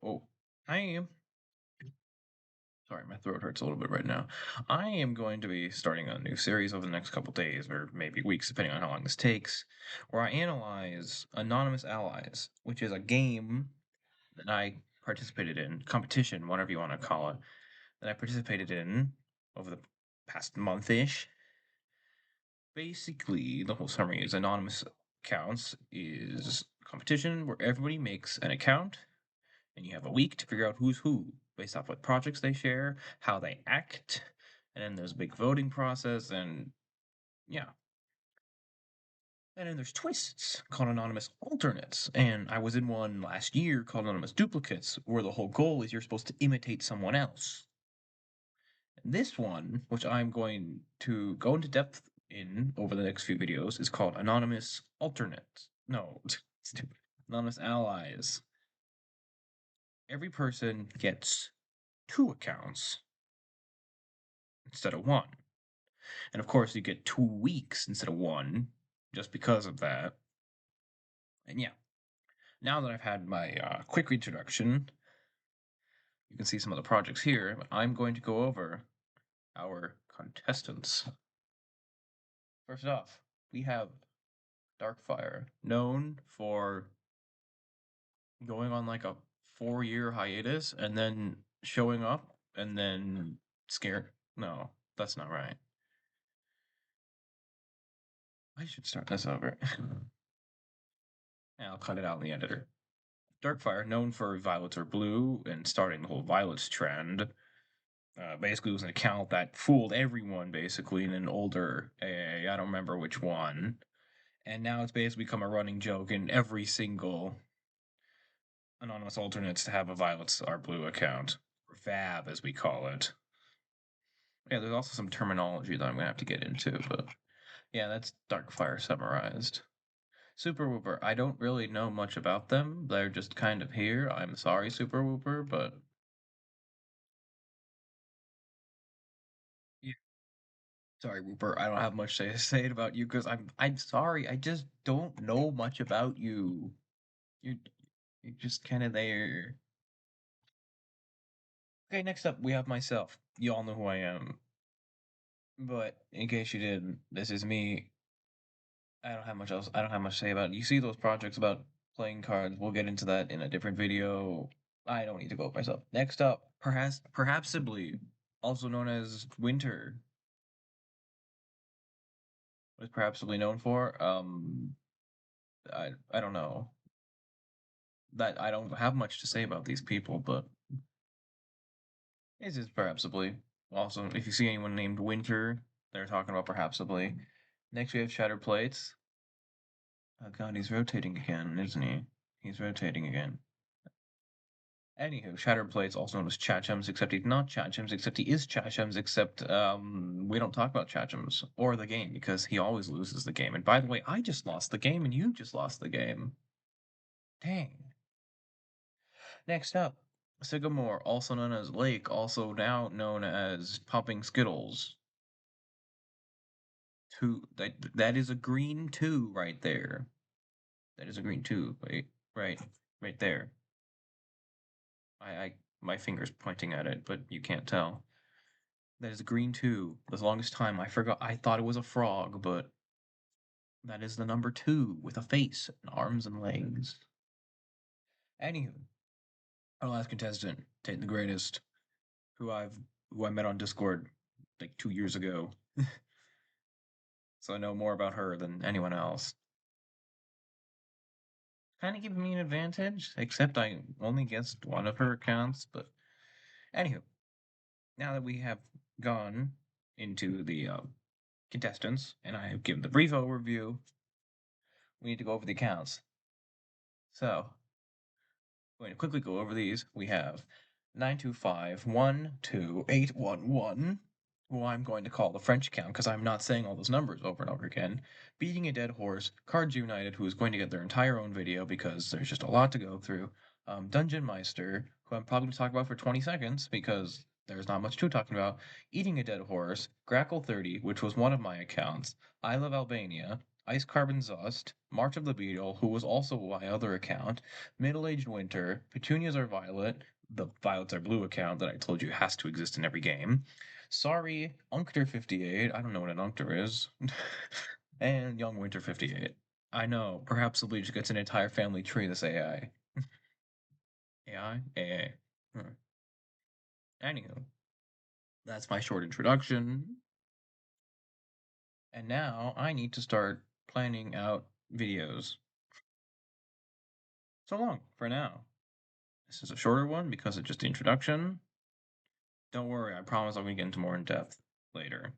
Oh, I am sorry, my throat hurts a little bit right now. I am going to be starting a new series over the next couple days, or maybe weeks, depending on how long this takes, where I analyze Anonymous Allies, which is a game that I participated in, competition, whatever you want to call it, that I participated in over the past month-ish. Basically, the whole summary is Anonymous Accounts is a competition where everybody makes an account and you have a week to figure out who's who based off what projects they share, how they act, and then there's a big voting process, and yeah. And then there's twists called anonymous alternates, and I was in one last year called anonymous duplicates, where the whole goal is you're supposed to imitate someone else. And this one, which I'm going to go into depth in over the next few videos, is called anonymous alternates. No, stupid. Anonymous allies. Every person gets two accounts instead of one. And of course, you get 2 weeks instead of one, just because of that. And yeah, now that I've had my quick introduction, you can see some of the projects here. I'm going to go over our contestants. First off, we have Darkfire, known for going on like a 4-year hiatus and then showing up and then scared. No, that's not right. I should start this over. Yeah, I'll cut it out in the editor. Darkfire, known for Violets Are Blue and starting the whole Violets trend, basically was an account that fooled everyone, basically, in an older AA. I don't remember which one. And now it's basically become a running joke in every single Anonymous Alternates to have a Violets Are Blue account, or VAB as we call it. Yeah, there's also some terminology that I'm going to have to get into, but yeah, that's Darkfire summarized. Super Whooper, I don't really know much about them. They're just kind of here. I'm sorry, Super Whooper, but yeah. Sorry, Whooper. I don't have much to say about you because I'm sorry. I just don't know much about you. You're you're just kind of there. Okay, next up we have myself. You all know who I am. But in case you didn't, this is me. I don't have much else. I don't have much to say about it. You see those projects about playing cards. We'll get into that in a different video. I don't need to go up myself. Next up, perhaps Sibley, also known as Winter. What is perhaps Sibley known for? I don't know. That I don't have much to say about these people, but it is perhaps-ably. Also, if you see anyone named Winter, they're talking about perhaps-ably. Next, we have Shattered Plates. Oh god, he's rotating again, isn't he? He's rotating again. Anywho, Shattered Plates, also known as Chachems, except he's not Chachems, except he is Chachems, except we don't talk about Chachems or the game because he always loses the game. And by the way, I just lost the game and you just lost the game. Dang. Next up, Sycamore, also known as Lake, also now known as Popping Skittles. That is a green 2 right there. That is a green 2. Wait, right there. I my finger's pointing at it, but you can't tell. That is a green 2. The longest time I thought it was a frog, but that is the number 2 with a face and arms and legs. Anywho, our last contestant, Tate the Greatest, who I met on Discord like 2 years ago. So I know more about her than anyone else. Kind of giving me an advantage, except I only guessed one of her accounts. But anywho, now that we have gone into the contestants and I have given the brief overview, we need to go over the accounts. So, I'm going to quickly go over these. We have 925128811, who I'm going to call the French account because I'm not saying all those numbers over and over again. Beating a Dead Horse, Cards United, who is going to get their entire own video because there's just a lot to go through. Dungeon Meister, who I'm probably going to talk about for 20 seconds because there's not much to talk about. Eating a Dead Horse, Grackle30, which was one of my accounts. I Love Albania, Ice Carbon Zust, March of the Beetle, who was also my other account, Middle Aged Winter, Petunias Are Violet, the Violets Are Blue account that I told you has to exist in every game. Sorry, Unctor 58, I don't know what an Unctor is. And Young Winter 58. I know, perhaps the Bleach gets an entire family tree this AI. AI? AA. Hmm. Anywho, that's my short introduction. And now I need to start planning out videos. So long for now. This is a shorter one because it's just the introduction. Don't worry, I promise I'll get into more in depth later.